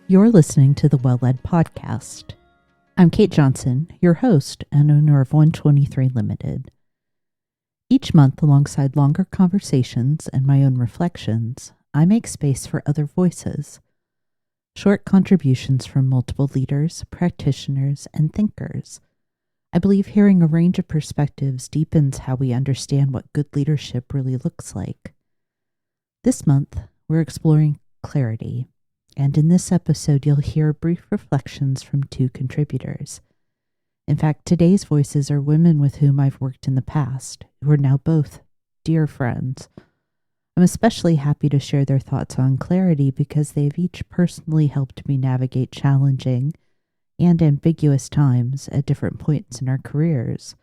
You're listening to the Well-Led Podcast. I'm Kate Johnson, your host and owner of 123 Limited. Each month, alongside longer conversations and my own reflections, I make space for other voices. Short contributions from multiple leaders, practitioners, and thinkers. I believe hearing a range of perspectives deepens how we understand what good leadership really looks like. This month, we're exploring clarity. And in this episode, you'll hear brief reflections from two contributors. In fact, today's voices are women with whom I've worked in the past, who are now both dear friends. I'm especially happy to share their thoughts on clarity because they've each personally helped me navigate challenging and ambiguous times at different points in our careers.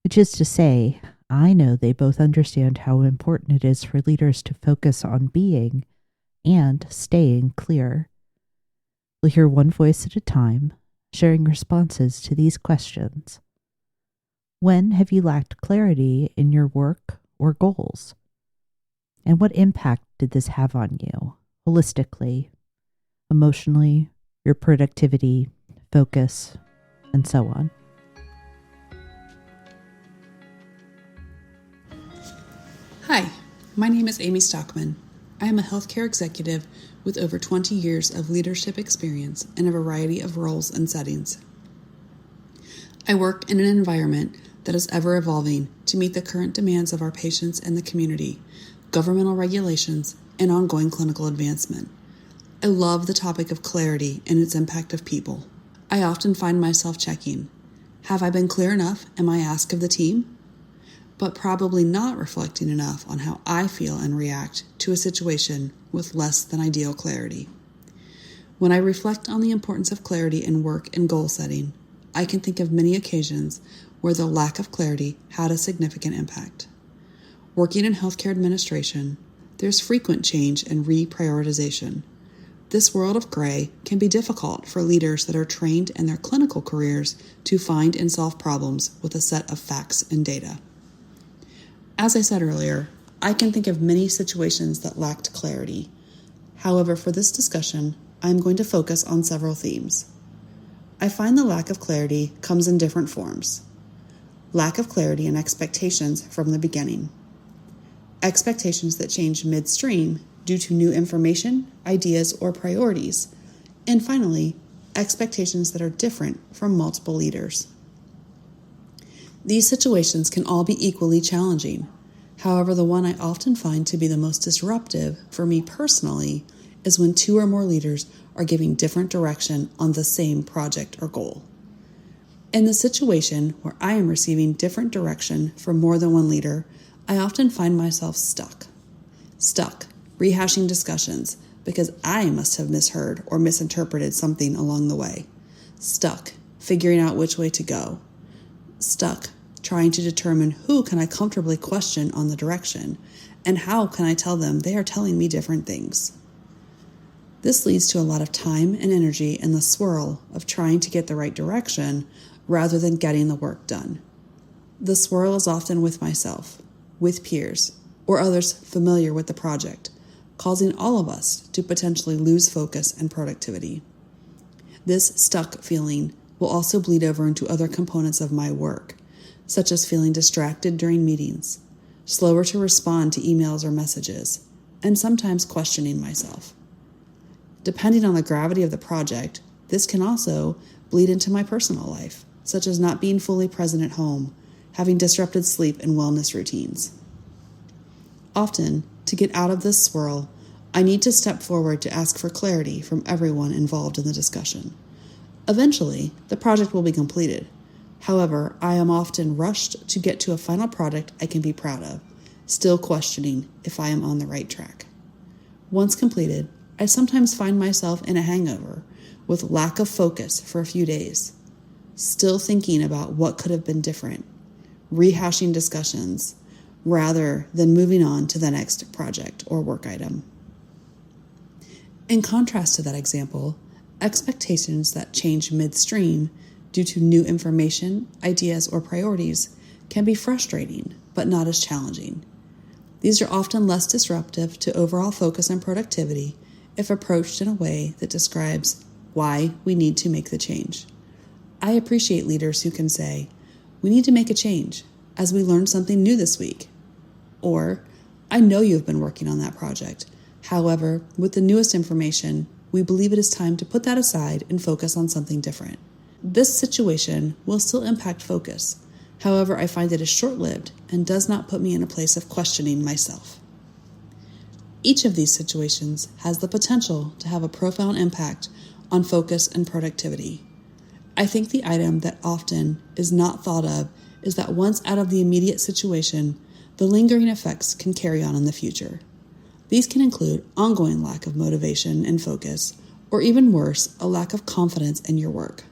Which is to say, I know they both understand how important it is for leaders to focus on being and staying clear. We'll hear one voice at a time, sharing responses to these questions. When have you lacked clarity in your work or goals? And what impact did this have on you, holistically, emotionally, your productivity, focus, and so on? Hi, my name is Amy Stockman. I am a healthcare executive with over 20 years of leadership experience in a variety of roles and settings. I work in an environment that is ever evolving to meet the current demands of our patients and the community, governmental regulations, and ongoing clinical advancement. I love the topic of clarity and its impact of people. I often find myself checking, have I been clear enough am I asked of the team? But probably not reflecting enough on how I feel and react to a situation with less than ideal clarity. When I reflect on the importance of clarity in work and goal setting, I can think of many occasions where the lack of clarity had a significant impact. Working in healthcare administration, there's frequent change and reprioritization. This world of gray can be difficult for leaders that are trained in their clinical careers to find and solve problems with a set of facts and data. As I said earlier, I can think of many situations that lacked clarity. However, for this discussion, I'm going to focus on several themes. I find the lack of clarity comes in different forms. Lack of clarity and expectations from the beginning. Expectations that change midstream due to new information, ideas, or priorities. And finally, expectations that are different from multiple leaders. These situations can all be equally challenging. However, the one I often find to be the most disruptive for me personally is when two or more leaders are giving different direction on the same project or goal. In the situation where I am receiving different direction from more than one leader, I often find myself stuck, rehashing discussions because I must have misheard or misinterpreted something along the way, stuck, figuring out which way to go, stuck, trying to determine who can I comfortably question on the direction, and how can I tell them they are telling me different things. This leads to a lot of time and energy in the swirl of trying to get the right direction rather than getting the work done. The swirl is often with myself, with peers, or others familiar with the project, causing all of us to potentially lose focus and productivity. This stuck feeling will also bleed over into other components of my work, such as feeling distracted during meetings, slower to respond to emails or messages, and sometimes questioning myself. Depending on the gravity of the project, this can also bleed into my personal life, such as not being fully present at home, having disrupted sleep and wellness routines. Often, to get out of this swirl, I need to step forward to ask for clarity from everyone involved in the discussion. Eventually, the project will be completed. However, I am often rushed to get to a final product I can be proud of, still questioning if I am on the right track. Once completed, I sometimes find myself in a hangover with lack of focus for a few days, still thinking about what could have been different, rehashing discussions, rather than moving on to the next project or work item. In contrast to that example, expectations that change midstream due to new information, ideas, or priorities can be frustrating, but not as challenging. These are often less disruptive to overall focus and productivity if approached in a way that describes why we need to make the change. I appreciate leaders who can say, "We need to make a change as we learned something new this week." Or, "I know you have been working on that project. However, with the newest information, we believe it is time to put that aside and focus on something different." This situation will still impact focus. However, I find it is short-lived and does not put me in a place of questioning myself. Each of these situations has the potential to have a profound impact on focus and productivity. I think the item that often is not thought of is that once out of the immediate situation, the lingering effects can carry on in the future. These can include ongoing lack of motivation and focus, or even worse, a lack of confidence in your work.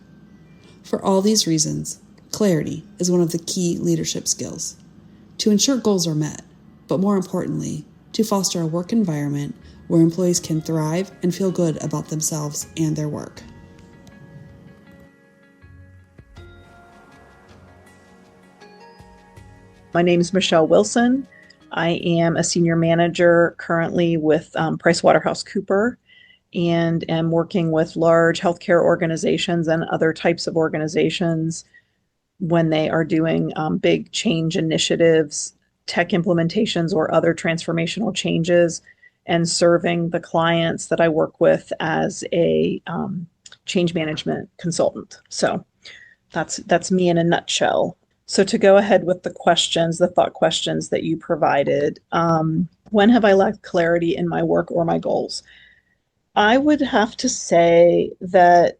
For all these reasons, clarity is one of the key leadership skills to ensure goals are met, but more importantly, to foster a work environment where employees can thrive and feel good about themselves and their work. My name is Michele Wilson. I am a senior manager currently with PricewaterhouseCoopers and am working with large healthcare organizations and other types of organizations when they are doing big change initiatives, tech implementations, or other transformational changes, and serving the clients that I work with as a change management consultant. So that's me in a nutshell. So to go ahead with the questions, the thought questions that you provided, when have I lacked clarity in my work or my goals? I would have to say that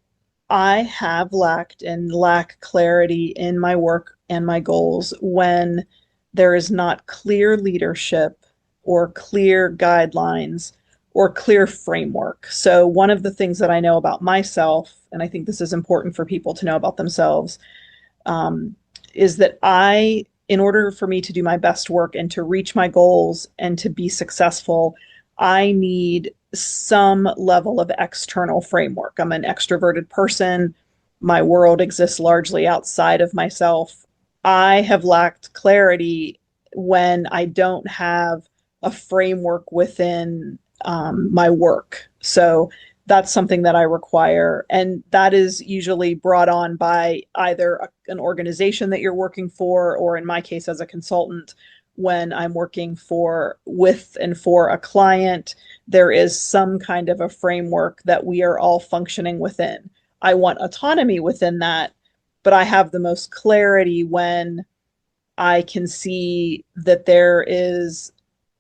I have lacked and lack clarity in my work and my goals when there is not clear leadership or clear guidelines or clear framework. So one of the things that I know about myself, and I think this is important for people to know about themselves, is that in order for me to do my best work and to reach my goals and to be successful, I need some level of external framework. I'm an extroverted person. My world exists largely outside of myself. I have lacked clarity when I don't have a framework within my work. So that's something that I require. And that is usually brought on by either an organization that you're working for, or in my case, as a consultant, when I'm working with and for a client, there is some kind of a framework that we are all functioning within. I want autonomy within that, but I have the most clarity when I can see that there is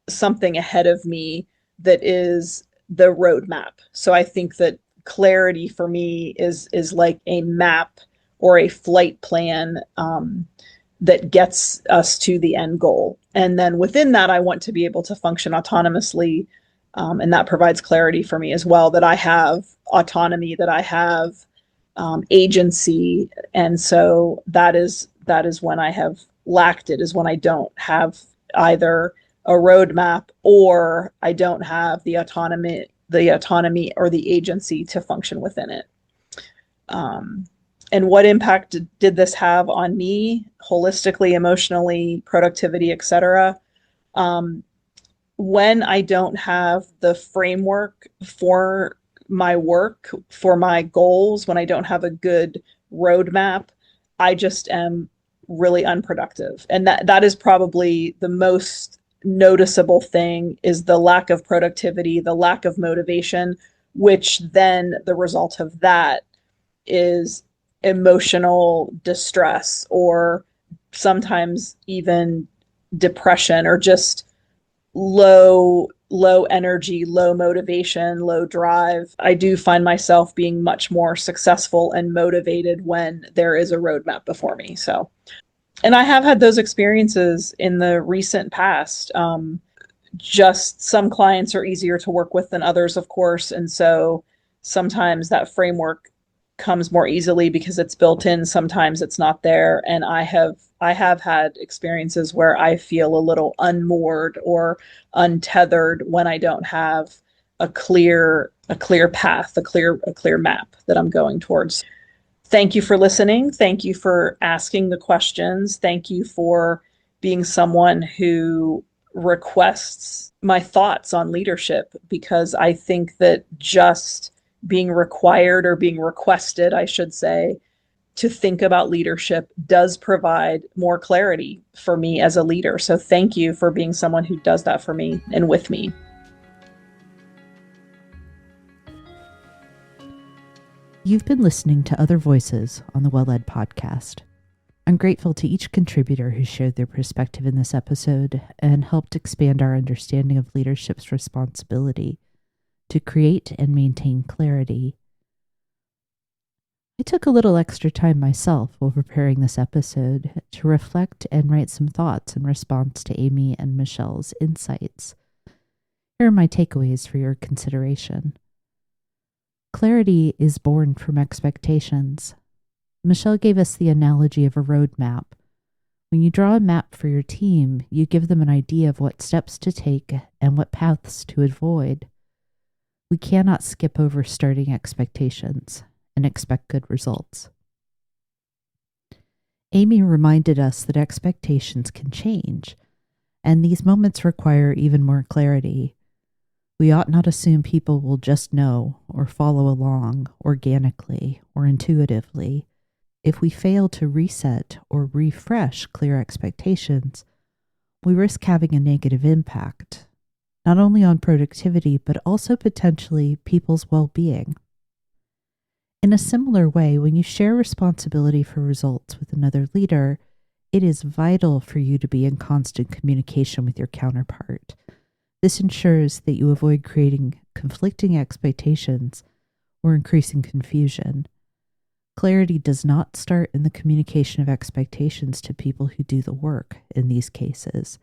something ahead of me that is the roadmap. So I think that clarity for me is like a map or a flight plan that gets us to the end goal. And then within that, I want to be able to function autonomously. And that provides clarity for me as well, that I have autonomy, that I have agency. And so that is when I have lacked it, is when I don't have either a roadmap or I don't have the autonomy or the agency to function within it. And what impact did this have on me holistically, emotionally, productivity, etc.? When I don't have the framework for my work, for my goals, when I don't have a good roadmap, I just am really unproductive. And that is probably the most noticeable thing, is the lack of productivity, the lack of motivation, which then the result of that is emotional distress, or sometimes even depression, or just low energy, low motivation, low drive. I do find myself being much more successful and motivated when there is a roadmap before me. So, and I have had those experiences in the recent past. Just some clients are easier to work with than others, of course. And so sometimes that framework comes more easily because it's built in. Sometimes it's not there. And I have had experiences where I feel a little unmoored or untethered when I don't have a clear path, a clear map that I'm going towards. Thank you for listening. Thank you for asking the questions. Thank you for being someone who requests my thoughts on leadership, because I think that just being required, or being requested, I should say, to think about leadership does provide more clarity for me as a leader. So thank you for being someone who does that for me and with me. You've been listening to Other Voices on the Well-Led podcast. I'm grateful to each contributor who shared their perspective in this episode and helped expand our understanding of leadership's responsibility to create and maintain clarity. I took a little extra time myself while preparing this episode to reflect and write some thoughts in response to Amy and Michele's insights. Here are my takeaways for your consideration. Clarity is born from expectations. Michele gave us the analogy of a road map. When you draw a map for your team, you give them an idea of what steps to take and what paths to avoid. We cannot skip over starting expectations and expect good results. Amy reminded us that expectations can change, and these moments require even more clarity. We ought not assume people will just know or follow along organically or intuitively. If we fail to reset or refresh clear expectations, we risk having a negative impact, not only on productivity, but also potentially people's well-being. In a similar way, when you share responsibility for results with another leader, it is vital for you to be in constant communication with your counterpart. This ensures that you avoid creating conflicting expectations or increasing confusion. Clarity does not start in the communication of expectations to people who do the work in these cases.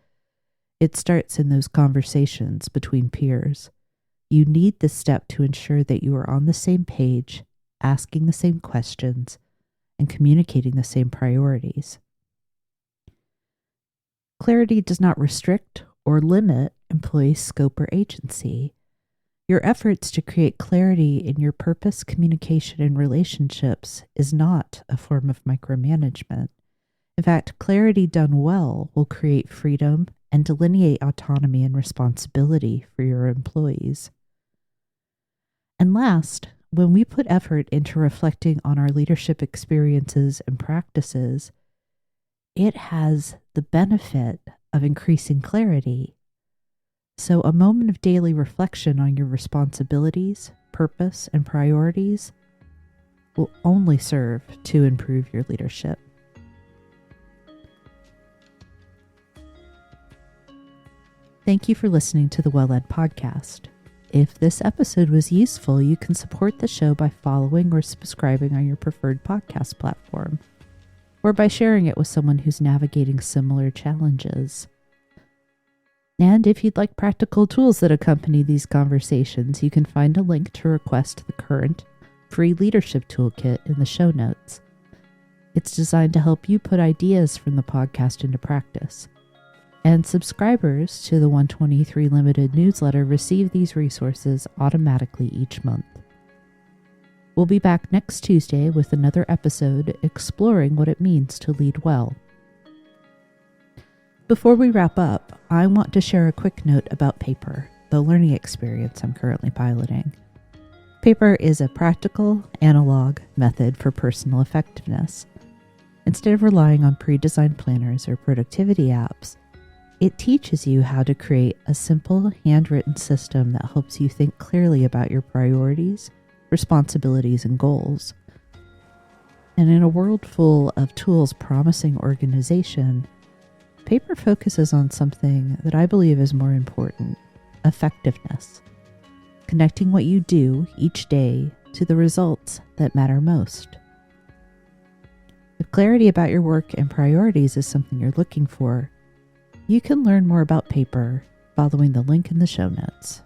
It starts in those conversations between peers. You need this step to ensure that you are on the same page, asking the same questions, and communicating the same priorities. Clarity does not restrict or limit employee scope or agency. Your efforts to create clarity in your purpose, communication, and relationships is not a form of micromanagement. In fact, clarity done well will create freedom and delineate autonomy and responsibility for your employees. And last, when we put effort into reflecting on our leadership experiences and practices, it has the benefit of increasing clarity. So a moment of daily reflection on your responsibilities, purpose, and priorities will only serve to improve your leadership. Thank you for listening to the Well-Led podcast. If this episode was useful, you can support the show by following or subscribing on your preferred podcast platform, or by sharing it with someone who's navigating similar challenges. And if you'd like practical tools that accompany these conversations, you can find a link to request the current free leadership toolkit in the show notes. It's designed to help you put ideas from the podcast into practice. And subscribers to the 123 Limited newsletter receive these resources automatically each month. We'll be back next Tuesday with another episode exploring what it means to lead well. Before we wrap up, I want to share a quick note about Paper, the learning experience I'm currently piloting. Paper is a practical, analog method for personal effectiveness. Instead of relying on pre-designed planners or productivity apps, it teaches you how to create a simple, handwritten system that helps you think clearly about your priorities, responsibilities, and goals. And in a world full of tools promising organization, Paper focuses on something that I believe is more important: effectiveness. Connecting what you do each day to the results that matter most. If clarity about your work and priorities is something you're looking for, you can learn more about Paper following the link in the show notes.